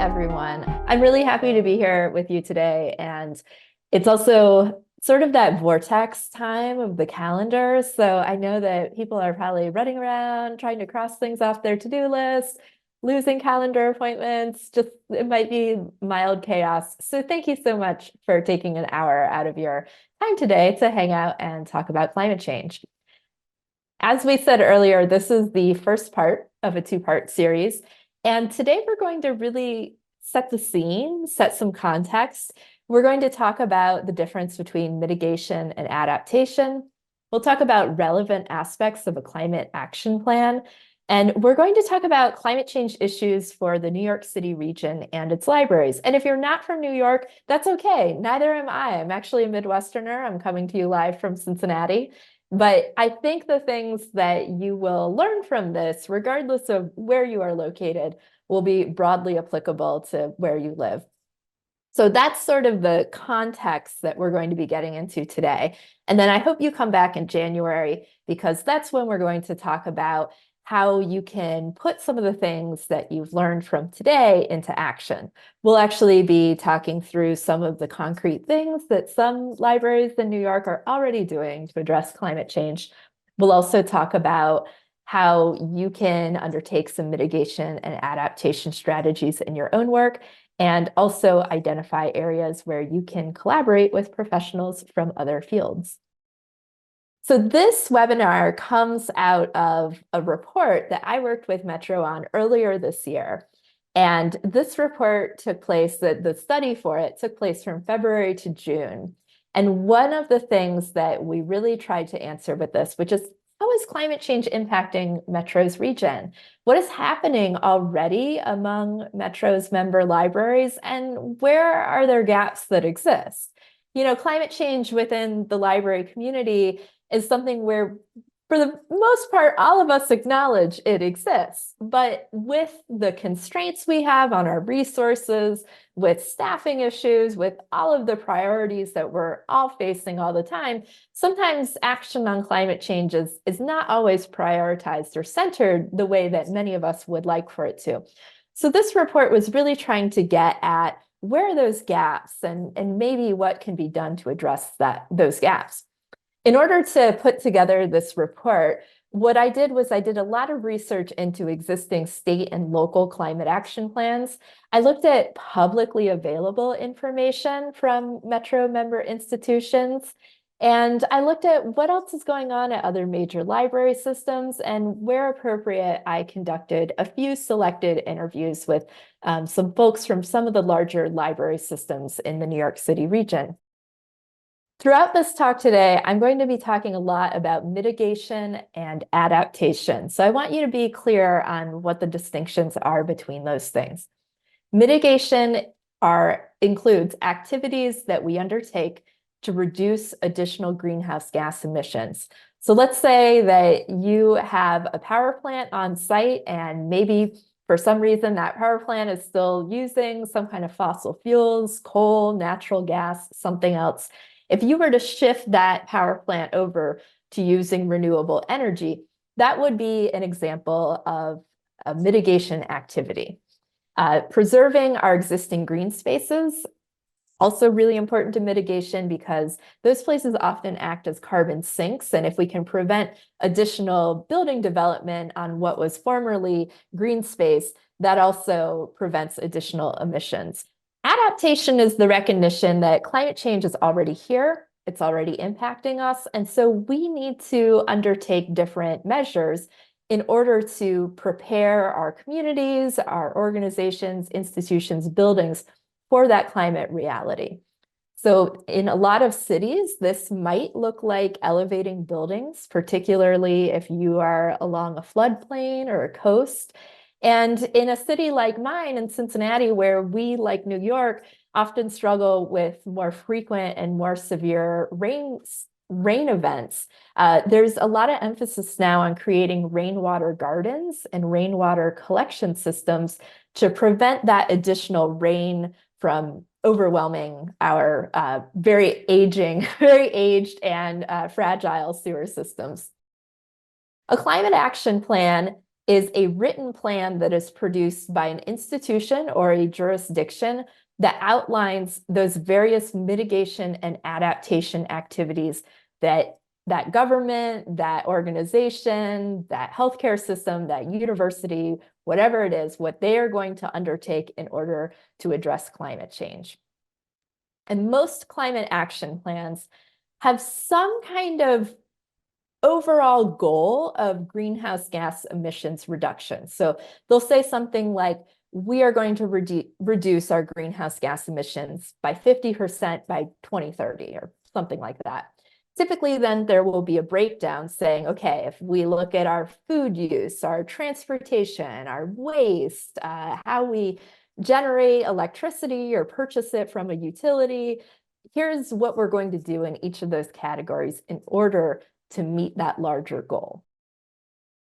everyone. I'm really happy to be here with you today. And it's also sort of that vortex time of the calendar. So I know that people are probably running around trying to cross things off their to-do list, losing calendar appointments. Just it might be mild chaos. So thank you so much for taking an hour out of your time today to hang out and talk about climate change. As we said earlier, this is the first part of a two-part series. And today we're going to really set the scene, set some context. We're going to talk about the difference between mitigation and adaptation. We'll talk about relevant aspects of a climate action plan. And we're going to talk about climate change issues for the New York City region and its libraries. And if you're not from New York, that's okay. Neither am I. I'm actually a Midwesterner. I'm coming to you live from Cincinnati. But I think the things that you will learn from this, regardless of where you are located, will be broadly applicable to where you live. So that's sort of the context that we're going to be getting into today. And then I hope you come back in January, because that's when we're going to talk about how you can put some of the things that you've learned from today into action. We'll actually be talking through some of the concrete things that some libraries in New York are already doing to address climate change. We'll also talk about how you can undertake some mitigation and adaptation strategies in your own work, and also identify areas where you can collaborate with professionals from other fields. So this webinar comes out of a report that I worked with Metro on earlier this year. And this report took place, the study for it took place from February to June. And one of the things that we really tried to answer with this, which is how is climate change impacting Metro's region? What is happening already among Metro's member libraries, and where are there gaps that exist? You know, climate change within the library community is something where, for the most part, all of us acknowledge it exists. But with the constraints we have on our resources, with staffing issues, with all of the priorities that we're all facing all the time, sometimes action on climate change is not always prioritized or centered the way that many of us would like for it to. So this report was really trying to get at where are those gaps, and maybe what can be done to address those gaps. In order to put together this report, what I did was I did a lot of research into existing state and local climate action plans. I looked at publicly available information from Metro member institutions, and I looked at what else is going on at other major library systems, and where appropriate, I conducted a few selected interviews with some folks from some of the larger library systems in the New York City region. Throughout this talk today, I'm going to be talking a lot about mitigation and adaptation. So I want you to be clear on what the distinctions are between those things. Mitigation includes activities that we undertake to reduce additional greenhouse gas emissions. So let's say that you have a power plant on site, and maybe for some reason that power plant is still using some kind of fossil fuels, coal, natural gas, something else. If you were to shift that power plant over to using renewable energy, that would be an example of a mitigation activity. Preserving our existing green spaces, also really important to mitigation, because those places often act as carbon sinks. And if we can prevent additional building development on what was formerly green space, that also prevents additional emissions. Adaptation is the recognition that climate change is already here, it's already impacting us, and so we need to undertake different measures in order to prepare our communities, our organizations, institutions, buildings for that climate reality. So in a lot of cities, this might look like elevating buildings, particularly if you are along a floodplain or a coast. And in a city like mine in Cincinnati, where we, like New York, often struggle with more frequent and more severe rain events, there's a lot of emphasis now on creating rainwater gardens and rainwater collection systems to prevent that additional rain from overwhelming our very aged and fragile sewer systems. A climate action plan is a written plan that is produced by an institution or a jurisdiction that outlines those various mitigation and adaptation activities that that government, that organization, that healthcare system, that university, whatever it is, what they are going to undertake in order to address climate change. And most climate action plans have some kind of overall goal of greenhouse gas emissions reduction. So they'll say something like, we are going to reduce our greenhouse gas emissions by 50% by 2030 or something like that. Typically, then there will be a breakdown saying, okay, if we look at our food use, our transportation, our waste, how we generate electricity or purchase it from a utility, here's what we're going to do in each of those categories in order to meet that larger goal.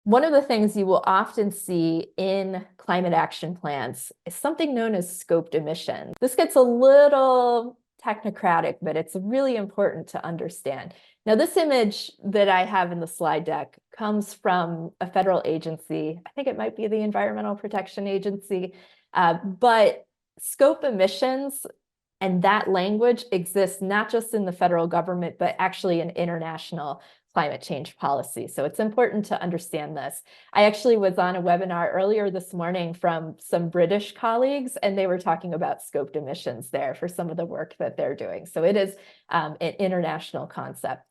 One of the things you will often see in climate action plans is something known as scoped emissions. This gets a little technocratic, but it's really important to understand. Now, this image that I have in the slide deck comes from a federal agency. I think it might be the Environmental Protection Agency, but scope emissions and that language exists not just in the federal government, but actually in international climate change policy. So it's important to understand this. I actually was on a webinar earlier this morning from some British colleagues, and they were talking about scoped emissions there for some of the work that they're doing. So it is an international concept.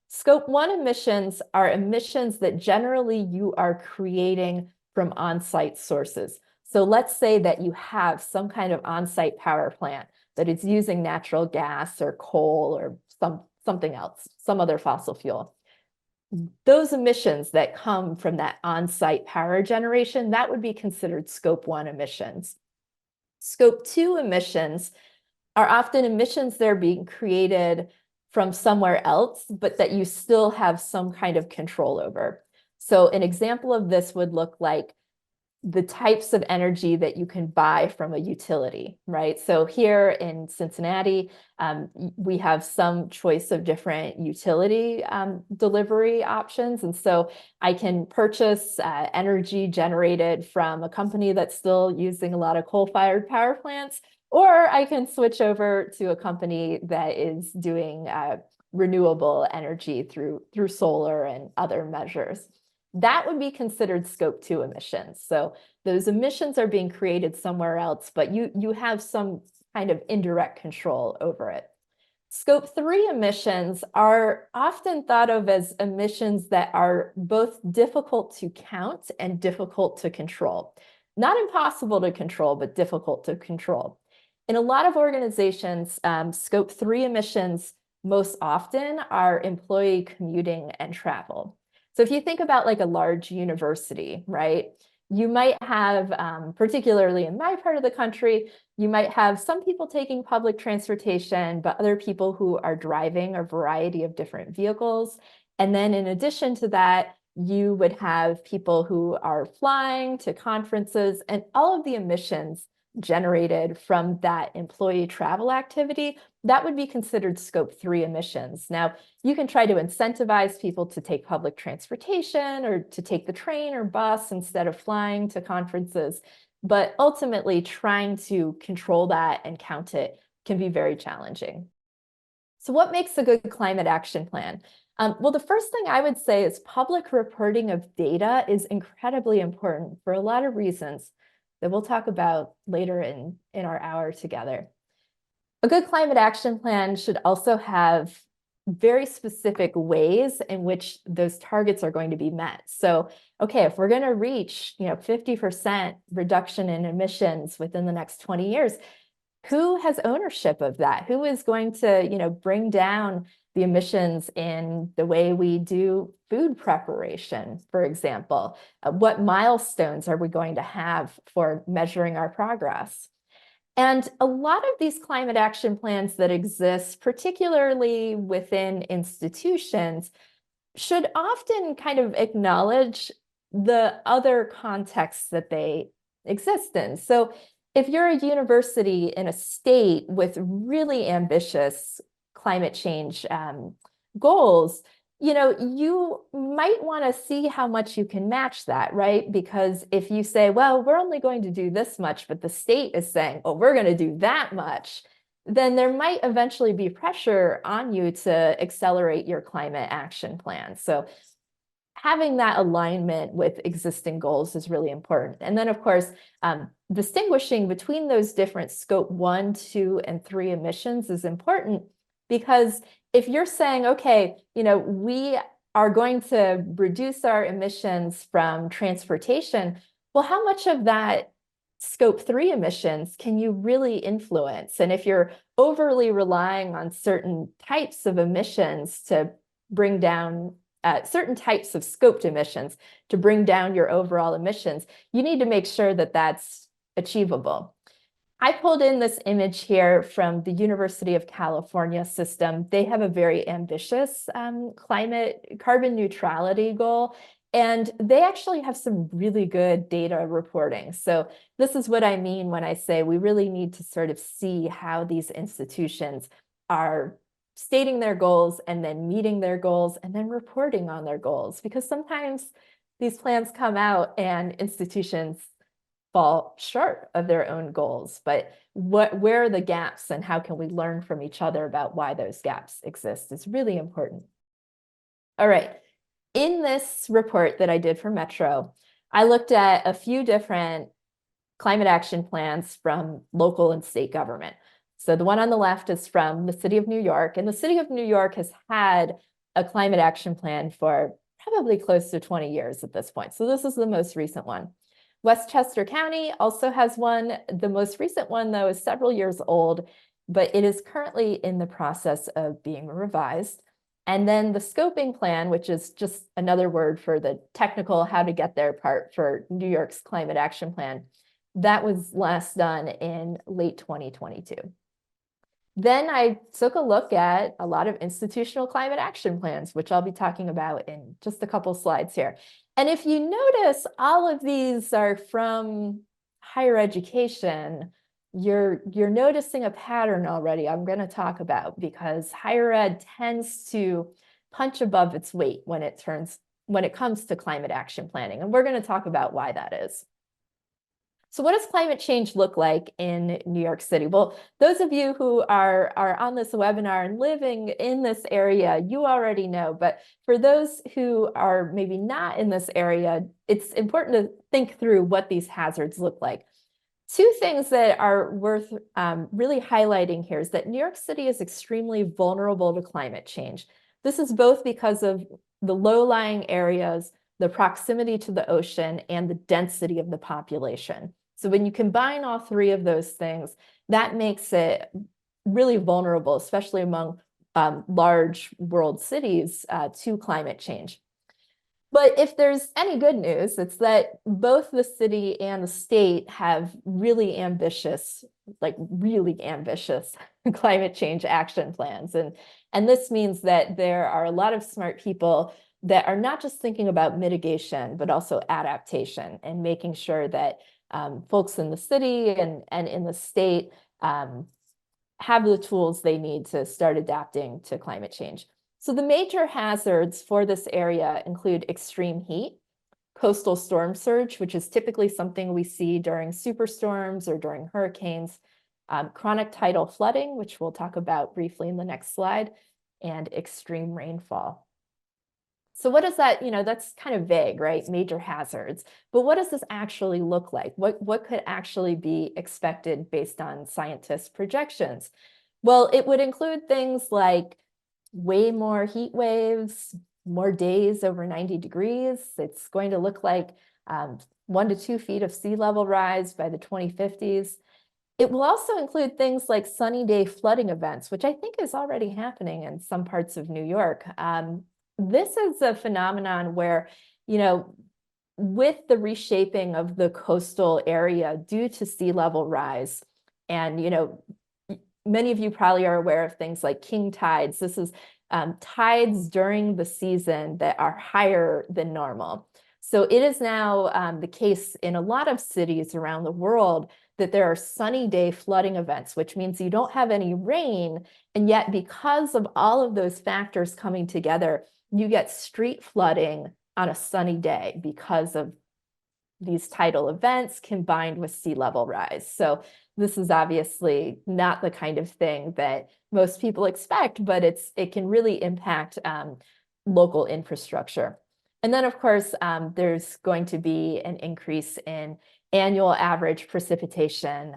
Scope 1 emissions are emissions that generally you are creating from on-site sources. So let's say that you have some kind of on-site power plant that is using natural gas or coal or something else, some other fossil fuel. Those emissions that come from that on-site power generation, that would be considered scope 1 emissions. Scope 2 emissions are often emissions that are being created from somewhere else, but that you still have some kind of control over. So an example of this would look like the types of energy that you can buy from a utility, right? So here in Cincinnati, we have some choice of different utility delivery options. And so I can purchase energy generated from a company that's still using a lot of coal-fired power plants, or I can switch over to a company that is doing renewable energy through solar and other measures. That would be considered scope 2 emissions. So those emissions are being created somewhere else, but you have some kind of indirect control over it. Scope 3 emissions are often thought of as emissions that are both difficult to count and difficult to control. Not impossible to control, but difficult to control. In a lot of organizations, scope 3 emissions most often are employee commuting and travel. So if you think about like a large university, right, you might have, particularly in my part of the country, you might have some people taking public transportation, but other people who are driving a variety of different vehicles. And then in addition to that, you would have people who are flying to conferences, and all of the emissions generated from that employee travel activity, that would be considered scope 3 emissions. Now, you can try to incentivize people to take public transportation or to take the train or bus instead of flying to conferences, but ultimately trying to control that and count it can be very challenging. So what makes a good climate action plan? Well, the first thing I would say is public reporting of data is incredibly important for a lot of reasons that we'll talk about later in our hour together. A good climate action plan should also have very specific ways in which those targets are going to be met. So, okay, if we're going to reach, 50% reduction in emissions within the next 20 years, who has ownership of that? Who is going to, bring down the emissions in the way we do food preparation, for example? What milestones are we going to have for measuring our progress? And a lot of these climate action plans that exist, particularly within institutions, should often kind of acknowledge the other contexts that they exist in. So if you're a university in a state with really ambitious climate change goals, you might want to see how much you can match that, right? Because if you say, well, we're only going to do this much, but the state is saying, oh, we're going to do that much, then there might eventually be pressure on you to accelerate your climate action plan. So having that alignment with existing goals is really important. And then, of course, distinguishing between those different scope 1, 2, and 3 emissions is important, because if you're saying, okay, we are going to reduce our emissions from transportation, well, how much of that scope 3 emissions can you really influence? And if you're overly relying on certain types of emissions to bring down certain types of scoped emissions to bring down your overall emissions, you need to make sure that that's achievable. I pulled in this image here from the University of California system. They have a very ambitious climate carbon neutrality goal, and they actually have some really good data reporting. So this is what I mean when I say we really need to sort of see how these institutions are stating their goals and then meeting their goals and then reporting on their goals, because sometimes these plans come out and institutions fall short of their own goals. But where are the gaps and how can we learn from each other about why those gaps exist is really important. All right. In this report that I did for Metro, I looked at a few different climate action plans from local and state government. So the one on the left is from the city of New York, and the city of New York has had a climate action plan for probably close to 20 years at this point. So this is the most recent one. Westchester County also has one. The most recent one, though, is several years old, but it is currently in the process of being revised. And then the scoping plan, which is just another word for the technical how to get there part for New York's climate action plan, that was last done in late 2022. Then I took a look at a lot of institutional climate action plans, which I'll be talking about in just a couple slides here. And if you notice, all of these are from higher education. You're noticing a pattern already I'm going to talk about, because higher ed tends to punch above its weight when it comes to climate action planning. And we're going to talk about why that is. So what does climate change look like in New York City? Well, those of you who are on this webinar and living in this area, you already know. But for those who are maybe not in this area, it's important to think through what these hazards look like. Two things that are worth really highlighting here is that New York City is extremely vulnerable to climate change. This is both because of the low-lying areas, the proximity to the ocean, and the density of the population. So when you combine all three of those things, that makes it really vulnerable, especially among large world cities, to climate change. But if there's any good news, it's that both the city and the state have really ambitious climate change action plans. And this means that there are a lot of smart people that are not just thinking about mitigation, but also adaptation and making sure that folks in the city and in the state have the tools they need to start adapting to climate change. So the major hazards for this area include extreme heat, coastal storm surge, which is typically something we see during superstorms or during hurricanes, chronic tidal flooding, which we'll talk about briefly in the next slide, and extreme rainfall. So what does that, that's kind of vague, right? Major hazards. But what does this actually look like? What could actually be expected based on scientists' projections? Well, it would include things like way more heat waves, more days over 90 degrees. It's going to look like 1 to 2 feet of sea level rise by the 2050s. It will also include things like sunny day flooding events, which I think is already happening in some parts of New York. This is a phenomenon where, with the reshaping of the coastal area due to sea level rise, and, many of you probably are aware of things like king tides. This is tides during the season that are higher than normal. So it is now the case in a lot of cities around the world that there are sunny day flooding events, which means you don't have any rain. And yet, because of all of those factors coming together, you get street flooding on a sunny day because of these tidal events combined with sea level rise. So this is obviously not the kind of thing that most people expect, but it can really impact local infrastructure. And then, of course, there's going to be an increase in annual average precipitation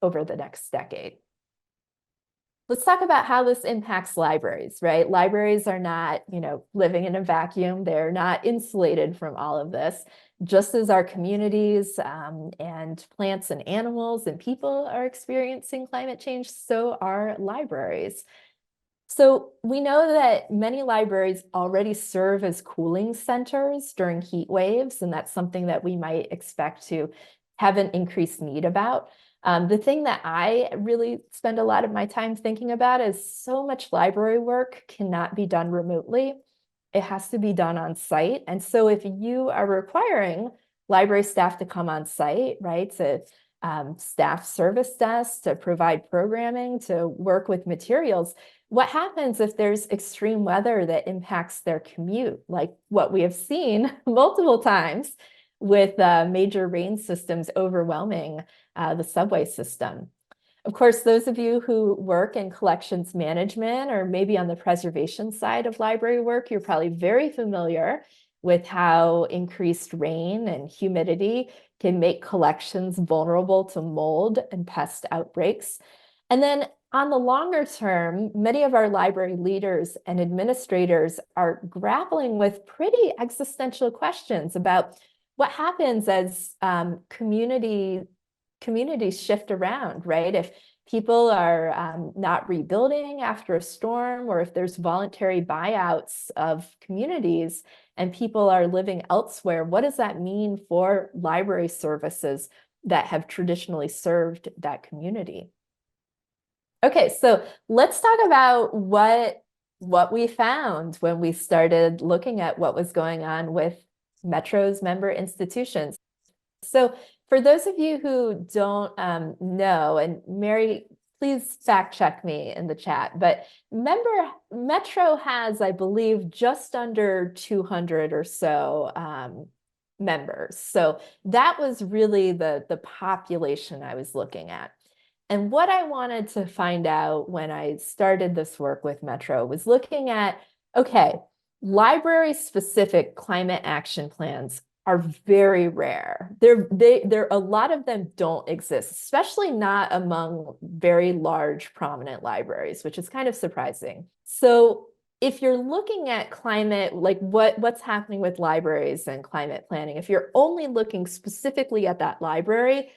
over the next decade. Let's talk about how this impacts libraries, right? Libraries are not, living in a vacuum. They're not insulated from all of this. Just as our communities and plants and animals and people are experiencing climate change, so are libraries. So we know that many libraries already serve as cooling centers during heat waves, and that's something that we might expect to have an increased need about. The thing that I really spend a lot of my time thinking about is so much library work cannot be done remotely. It has to be done on site. And so if you are requiring library staff to come on site, right, to staff service desks, to provide programming, to work with materials, what happens if there's extreme weather that impacts their commute, like what we have seen multiple times with major rain systems overwhelming the subway system? Of course, those of you who work in collections management or maybe on the preservation side of library work, you're probably very familiar with how increased rain and humidity can make collections vulnerable to mold and pest outbreaks. And then on the longer term, many of our library leaders and administrators are grappling with pretty existential questions about what happens as communities shift around, right? If people are not rebuilding after a storm, or if there's voluntary buyouts of communities and people are living elsewhere, what does that mean for library services that have traditionally served that community? Okay, so let's talk about what we found when we started looking at what was going on with Metro's member institutions. So for those of you who don't know, and Mary, please fact check me in the chat, but Metro has, I believe, just under 200 or so members. So that was really the population I was looking at. And what I wanted to find out when I started this work with Metro was looking at, okay, library-specific climate action plans are very rare. A lot of them don't exist, especially not among very large, prominent libraries, which is kind of surprising. So if you're looking at climate, like what's happening with libraries and climate planning, if you're only looking specifically at that library,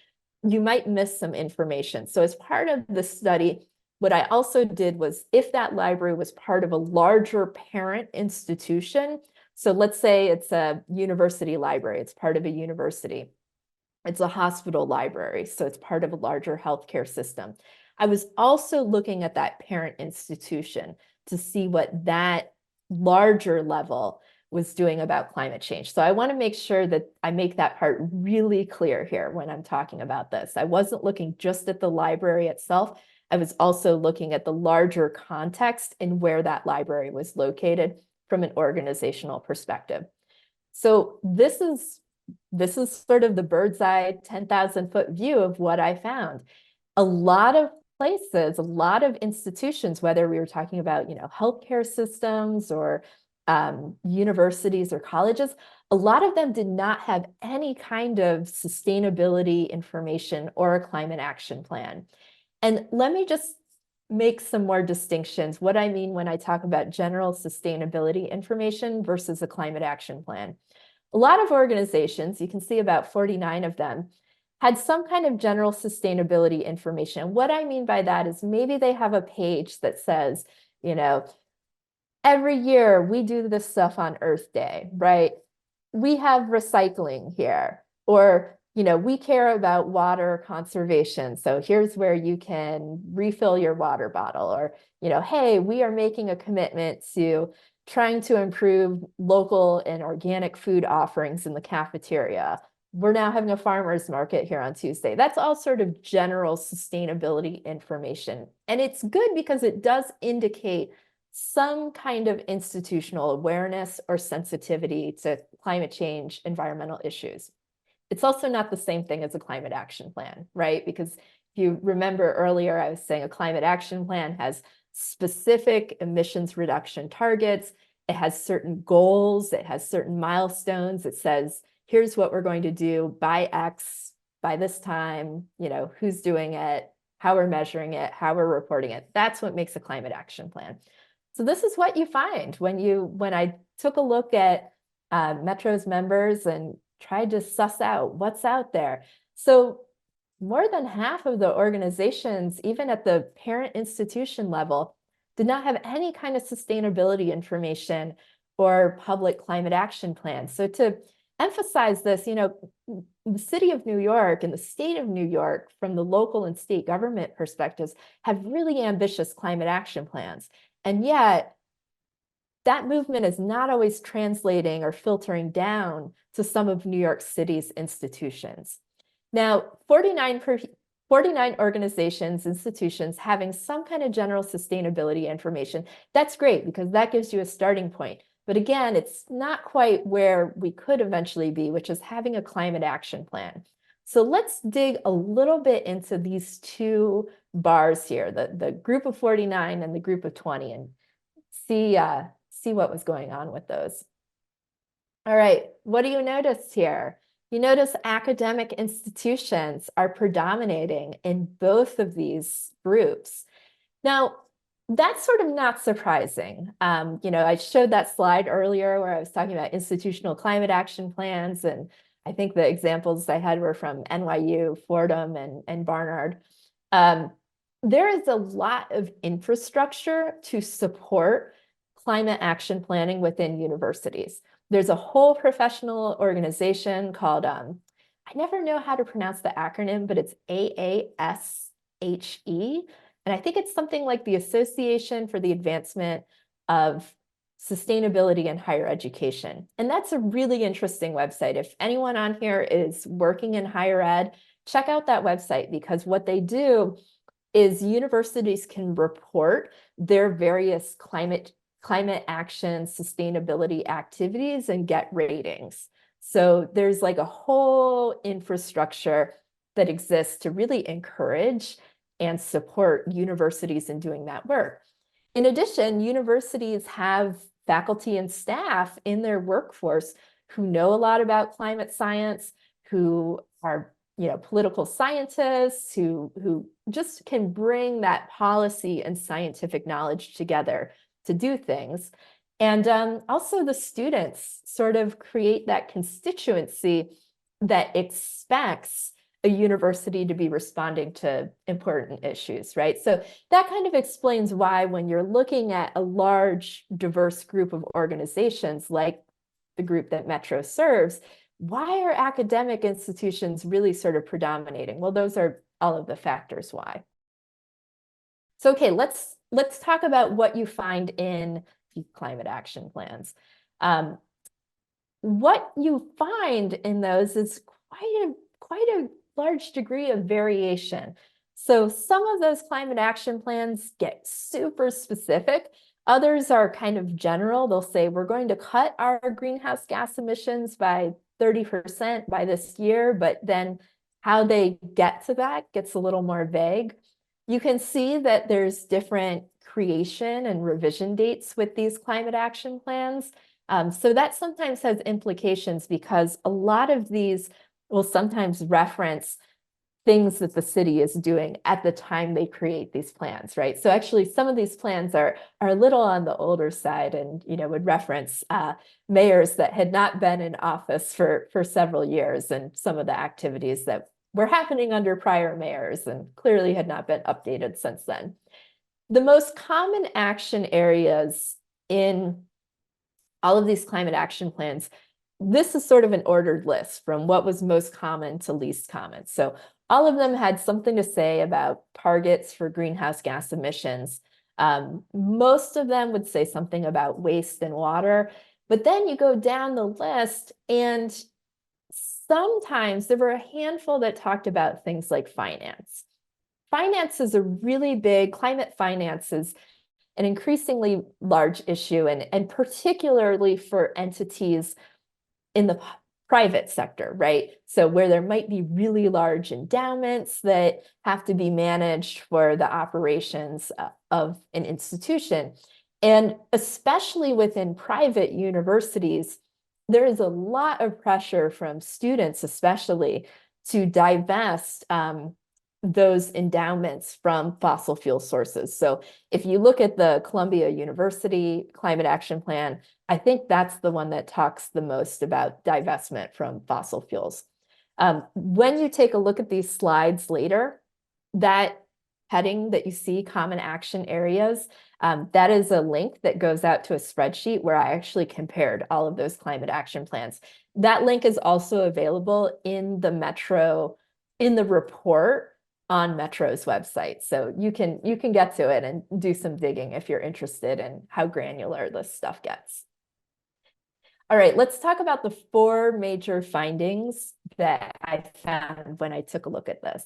you might miss some information. So as part of the study, what I also did was, if that library was part of a larger parent institution, so let's say it's a university library, it's part of a university. It's a hospital library, so it's part of a larger healthcare system. I was also looking at that parent institution to see what that larger level was doing about climate change. So I want to make sure that I make that part really clear here when I'm talking about this. I wasn't looking just at the library itself. I was also looking at the larger context and where that library was located from an organizational perspective. So this is sort of the bird's eye 10,000-foot view of what I found. A lot of places, a lot of institutions, whether we were talking about, healthcare systems or universities or colleges, a lot of them did not have any kind of sustainability information or a climate action plan. And let me just make some more distinctions. What I mean when I talk about general sustainability information versus a climate action plan. A lot of organizations, you can see about 49 of them, had some kind of general sustainability information. What I mean by that is maybe they have a page that says, every year we do this stuff on Earth Day, right? We have recycling here, or we care about water conservation. So here's where you can refill your water bottle, or hey, we are making a commitment to trying to improve local and organic food offerings in the cafeteria. We're now having a farmer's market here on Tuesday. That's all sort of general sustainability information. And it's good because it does indicate some kind of institutional awareness or sensitivity to climate change, environmental issues. It's also not the same thing as a climate action plan, right? Because if you remember earlier, I was saying a climate action plan has specific emissions reduction targets. It has certain goals. It has certain milestones. It says, here's what we're going to do by X, by this time, who's doing it, how we're measuring it, how we're reporting it. That's what makes a climate action plan. So this is what you find when I took a look at Metro's members and tried to suss out what's out there. So more than half of the organizations, even at the parent institution level, did not have any kind of sustainability information or public climate action plans. So to emphasize this, the city of New York and the state of New York, from the local and state government perspectives, have really ambitious climate action plans. And yet, that movement is not always translating or filtering down to some of New York City's institutions. Now, 49 organizations, institutions having some kind of general sustainability information, that's great because that gives you a starting point. But again, it's not quite where we could eventually be, which is having a climate action plan. So let's dig a little bit into these two bars here, the group of 49 and the group of 20, and see what was going on with those. All right, what do you notice here? You notice academic institutions are predominating in both of these groups. Now, that's sort of not surprising. I showed that slide earlier where I was talking about institutional climate action plans, and I think the examples I had were from NYU, Fordham, and Barnard. There is a lot of infrastructure to support climate action planning within universities. There's a whole professional organization called, I never know how to pronounce the acronym, but it's AASHE. And I think it's something like the Association for the Advancement of Sustainability in Higher Education. And that's a really interesting website. If anyone on here is working in higher ed, check out that website, because what they do is universities can report their various climate action, sustainability activities and get ratings. So there's like a whole infrastructure that exists to really encourage and support universities in doing that work. In addition, universities have faculty and staff in their workforce who know a lot about climate science, who are political scientists, who just can bring that policy and scientific knowledge together to do things. And also the students sort of create that constituency that expects a university to be responding to important issues, right? So that kind of explains why when you're looking at a large, diverse group of organizations like the group that Metro serves, why are academic institutions really sort of predominating? Well, those are all of the factors why. So, okay, let's talk about what you find in climate action plans. What you find in those is quite a large degree of variation. So some of those climate action plans get super specific. Others are kind of general. They'll say, we're going to cut our greenhouse gas emissions by 30% by this year, but then how they get to that gets a little more vague. You can see that there's different creation and revision dates with these climate action plans. So that sometimes has implications because a lot of these will sometimes reference things that the city is doing at the time they create these plans, right? So actually some of these plans are a little on the older side and would reference mayors that had not been in office for several years and some of the activities that were happening under prior mayors and clearly had not been updated since then. The most common action areas in all of these climate action plans, this is sort of an ordered list from what was most common to least common. So all of them had something to say about targets for greenhouse gas emissions. Most of them would say something about waste and water, but then you go down the list and sometimes there were a handful that talked about things like finance. Finance is a really big, climate finance is an increasingly large issue, and particularly for entities in the private sector, right? So where there might be really large endowments that have to be managed for the operations of an institution. And especially within private universities, there is a lot of pressure from students, especially, to divest those endowments from fossil fuel sources. So if you look at the Columbia University Climate Action Plan, I think that's the one that talks the most about divestment from fossil fuels. When you take a look at these slides later, that heading that you see, common action areas, that is a link that goes out to a spreadsheet where I actually compared all of those climate action plans. That link is also available in the Metro, in the report on Metro's website. So you can get to it and do some digging if you're interested in how granular this stuff gets. All right, let's talk about the 4 major findings that I found when I took a look at this.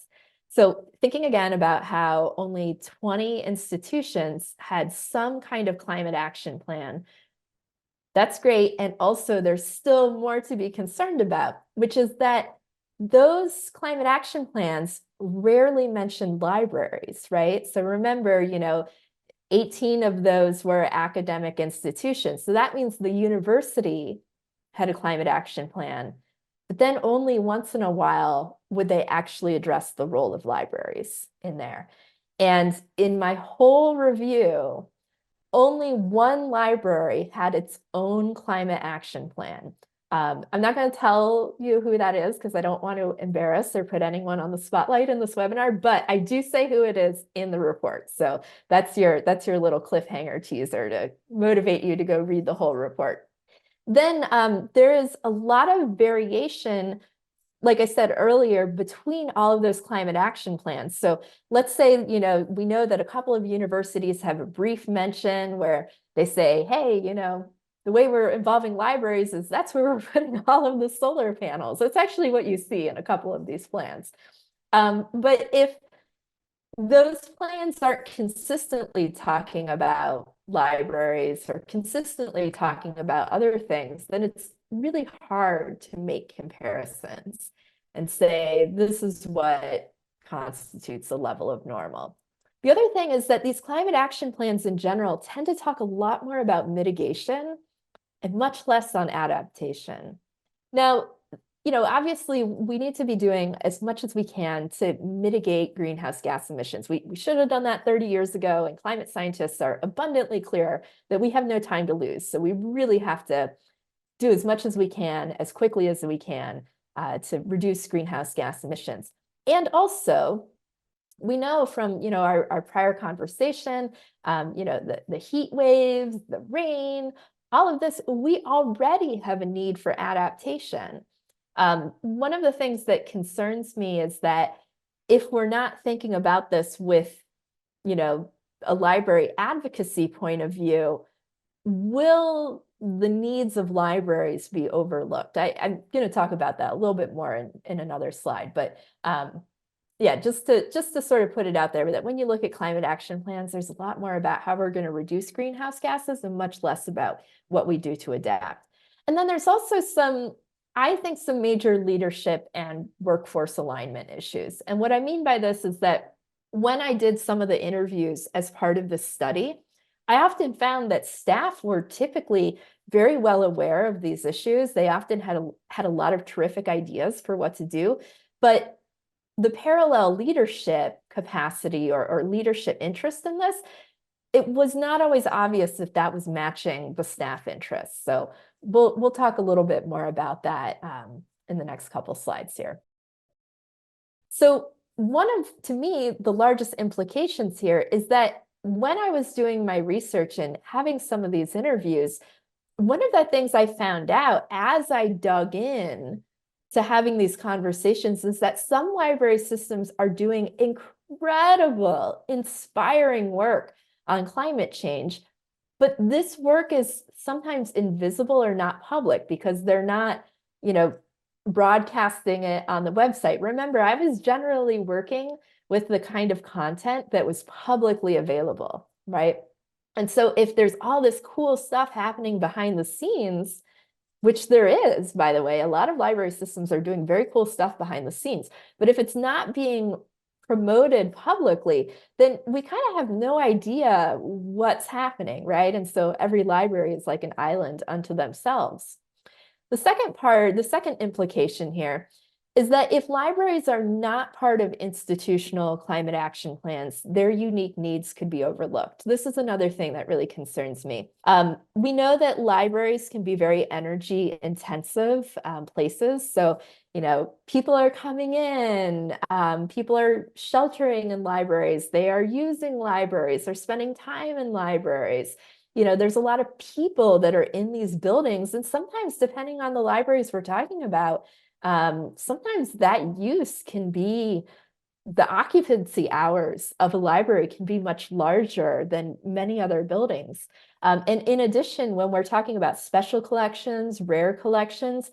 So thinking again about how only 20 institutions had some kind of climate action plan, that's great. And also there's still more to be concerned about, which is that those climate action plans rarely mention libraries, right? So remember, 18 of those were academic institutions. So that means the university had a climate action plan, but then only once in a while would they actually address the role of libraries in there. And in my whole review, only one library had its own climate action plan. I'm not going to tell you who that is because I don't want to embarrass or put anyone on the spotlight in this webinar, but I do say who it is in the report. So that's your little cliffhanger teaser to motivate you to go read the whole report. Then there is a lot of variation, like I said earlier, between all of those climate action plans. So let's say, we know that a couple of universities have a brief mention where they say, hey, the way we're involving libraries is that's where we're putting all of the solar panels. That's actually what you see in a couple of these plans. But if those plans aren't consistently talking about libraries or consistently talking about other things, then it's really hard to make comparisons and say, this is what constitutes a level of normal. The other thing is that these climate action plans in general tend to talk a lot more about mitigation and much less on adaptation. Now, obviously we need to be doing as much as we can to mitigate greenhouse gas emissions. We should have done that 30 years ago, and climate scientists are abundantly clear that we have no time to lose. So we really have to do as much as we can, as quickly as we can, to reduce greenhouse gas emissions. And also, we know from our prior conversation, the heat waves, the rain, all of this, we already have a need for adaptation. One of the things that concerns me is that if we're not thinking about this with, a library advocacy point of view, will the needs of libraries be overlooked? I'm going to talk about that a little bit more in another slide, but yeah, just to sort of put it out there that when you look at climate action plans, there's a lot more about how we're going to reduce greenhouse gases and much less about what we do to adapt. And then there's also I think some major leadership and workforce alignment issues. And what I mean by this is that when I did some of the interviews as part of this study, I often found that staff were typically very well aware of these issues. They often had a lot of terrific ideas for what to do, but the parallel leadership capacity or leadership interest in this, it was not always obvious if that was matching the staff interests. So we'll talk a little bit more about that in the next couple slides here. So to me, the largest implications here is that when I was doing my research and having some of these interviews, one of the things I found out as I dug in to having these conversations is that some library systems are doing incredible, inspiring work on climate change. But this work is sometimes invisible or not public because they're not, you know, broadcasting it on the website. Remember, I was generally working with the kind of content that was publicly available, right? And so if there's all this cool stuff happening behind the scenes, which there is, by the way, a lot of library systems are doing very cool stuff behind the scenes. But if it's not being promoted publicly, then we kind of have no idea what's happening, right? And so every library is like an island unto themselves. The second implication here is that if libraries are not part of institutional climate action plans, their unique needs could be overlooked. This is another thing that really concerns me. We know that libraries can be very energy intensive places. So, people are coming in, people are sheltering in libraries, they are using libraries, they're spending time in libraries. There's a lot of people that are in these buildings, and sometimes, depending on the libraries we're talking about, sometimes that use can be the occupancy hours of a library can be much larger than many other buildings. And in addition, when we're talking about special collections, rare collections,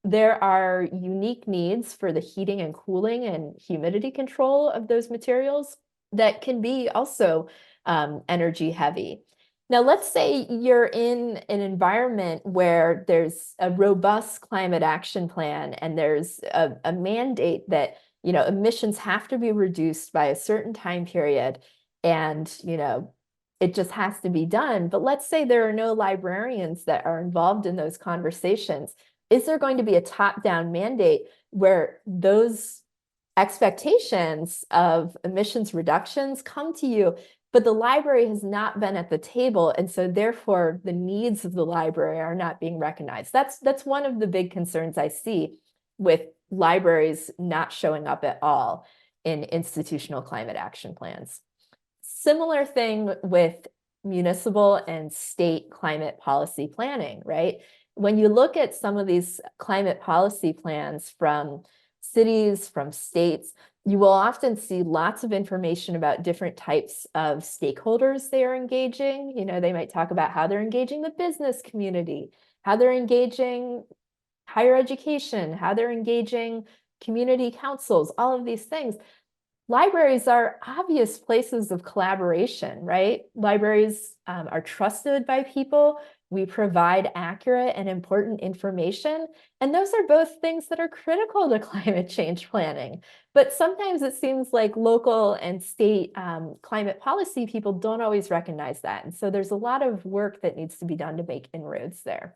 there are unique needs for the heating and cooling and humidity control of those materials that can be also energy heavy. Now, let's say you're in an environment where there's a robust climate action plan and there's a mandate that, emissions have to be reduced by a certain time period and, it just has to be done. But let's say there are no librarians that are involved in those conversations. Is there going to be a top-down mandate where those expectations of emissions reductions come to you, but the library has not been at the table, and so therefore the needs of the library are not being recognized? That's one of the big concerns I see with libraries not showing up at all in institutional climate action plans. Similar thing with municipal and state climate policy planning, right? When you look at some of these climate policy plans from cities, from states, you will often see lots of information about different types of stakeholders they are engaging. They might talk about how they're engaging the business community, how they're engaging higher education, how they're engaging community councils, all of these things. Libraries are obvious places of collaboration, right? Libraries are trusted by people. We provide accurate and important information. And those are both things that are critical to climate change planning. But sometimes it seems like local and state climate policy people don't always recognize that. And so there's a lot of work that needs to be done to make inroads there.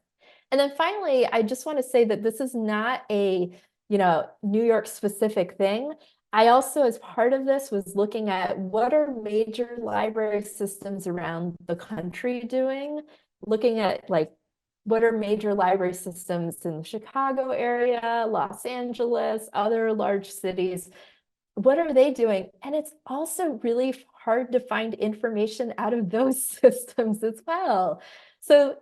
And then finally, I just want to say that this is not a New York specific thing. I also, as part of this, was looking at what are major library systems around the country doing, looking at what are major library systems in the Chicago area, Los Angeles, other large cities. What are they doing? And it's also really hard to find information out of those systems as well. So,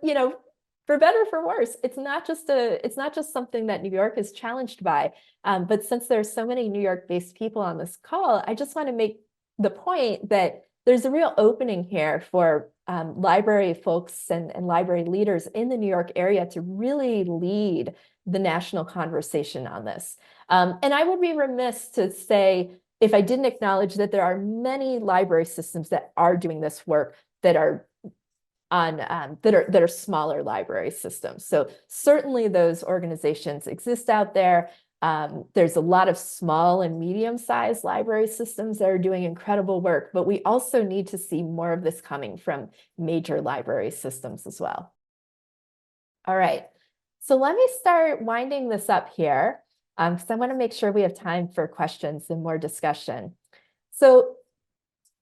for better or for worse, it's not just something that New York is challenged by. But since there's so many New York-based people on this call, I just want to make the point that there's a real opening here for library folks and library leaders in the New York area to really lead the national conversation on this. And I would be remiss to say if I didn't acknowledge that there are many library systems that are doing this work that are smaller library systems. So certainly those organizations exist out there. There's a lot of small and medium-sized library systems that are doing incredible work, but we also need to see more of this coming from major library systems as well. All right, so let me start winding this up here, because I want to make sure we have time for questions and more discussion. So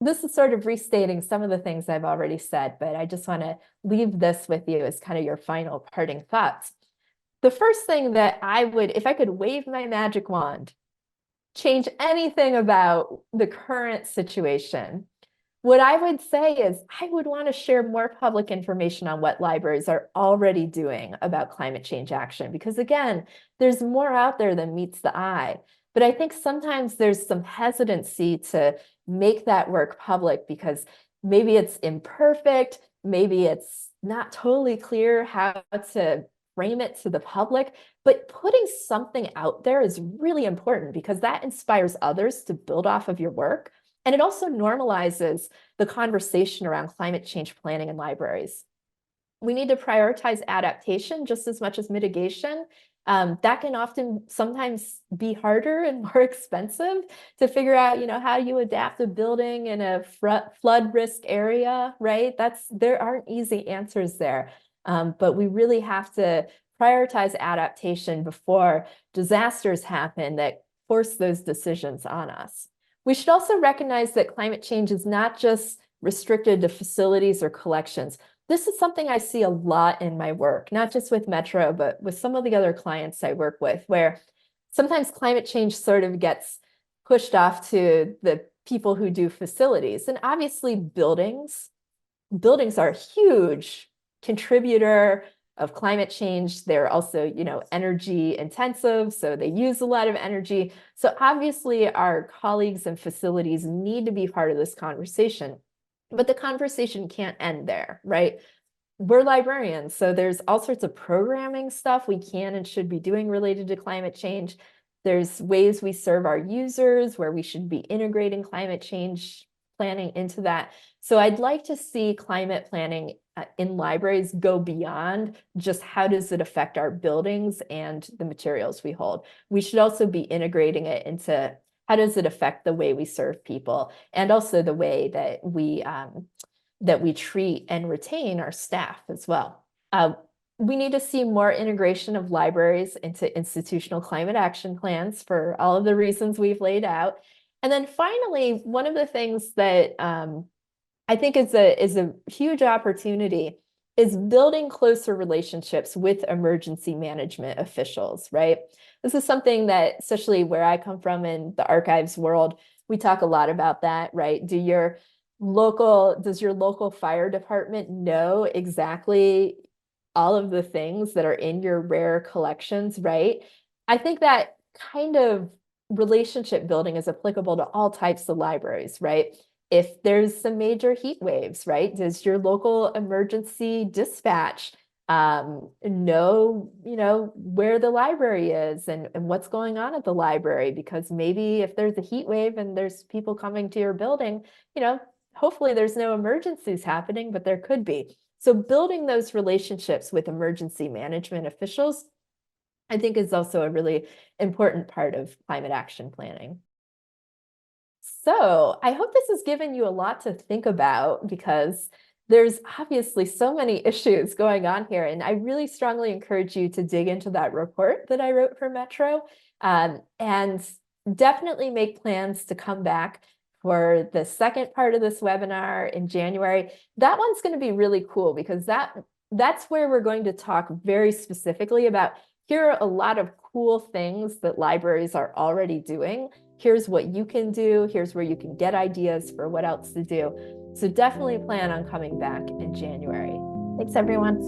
this is sort of restating some of the things I've already said, but I just want to leave this with you as kind of your final parting thoughts. The first thing that I would, if I could wave my magic wand, change anything about the current situation, what I would say is I would want to share more public information on what libraries are already doing about climate change action, because again, there's more out there than meets the eye. But I think sometimes there's some hesitancy to make that work public because maybe it's imperfect, maybe it's not totally clear how to frame it to the public, but putting something out there is really important because that inspires others to build off of your work. And it also normalizes the conversation around climate change planning in libraries. We need to prioritize adaptation just as much as mitigation. That can often sometimes be harder and more expensive to figure out, how you adapt a building in a flood risk area, right? There aren't easy answers there. But we really have to prioritize adaptation before disasters happen that force those decisions on us. We should also recognize that climate change is not just restricted to facilities or collections. This is something I see a lot in my work, not just with Metro, but with some of the other clients I work with, where sometimes climate change sort of gets pushed off to the people who do facilities. And obviously buildings are a huge contributor of climate change. They're also, energy intensive, so they use a lot of energy. So obviously our colleagues and facilities need to be part of this conversation. But the conversation can't end there, right? We're librarians, so there's all sorts of programming stuff we can and should be doing related to climate change. There's ways we serve our users where we should be integrating climate change planning into that. So I'd like to see climate planning in libraries go beyond just how does it affect our buildings and the materials we hold. We should also be integrating it into how does it affect the way we serve people and also the way that we treat and retain our staff as well. We need to see more integration of libraries into institutional climate action plans for all of the reasons we've laid out. And then finally, one of the things that I think is a huge opportunity is building closer relationships with emergency management officials, right? This is something that, especially where I come from in the archives world, we talk a lot about that, right? Does your local fire department know exactly all of the things that are in your rare collections, right? I think that kind of relationship building is applicable to all types of libraries, right? If there's some major heat waves, right? Does your local emergency dispatch know, where the library is and what's going on at the library? Because maybe if there's a heat wave and there's people coming to your building, hopefully there's no emergencies happening, but there could be. So building those relationships with emergency management officials, I think, is also a really important part of climate action planning. So I hope this has given you a lot to think about because there's obviously so many issues going on here. And I really strongly encourage you to dig into that report that I wrote for Metro and definitely make plans to come back for the second part of this webinar in January. That one's going to be really cool because that's where we're going to talk very specifically about here are a lot of cool things that libraries are already doing. Here's what you can do. Here's where you can get ideas for what else to do. So definitely plan on coming back in January. Thanks, everyone.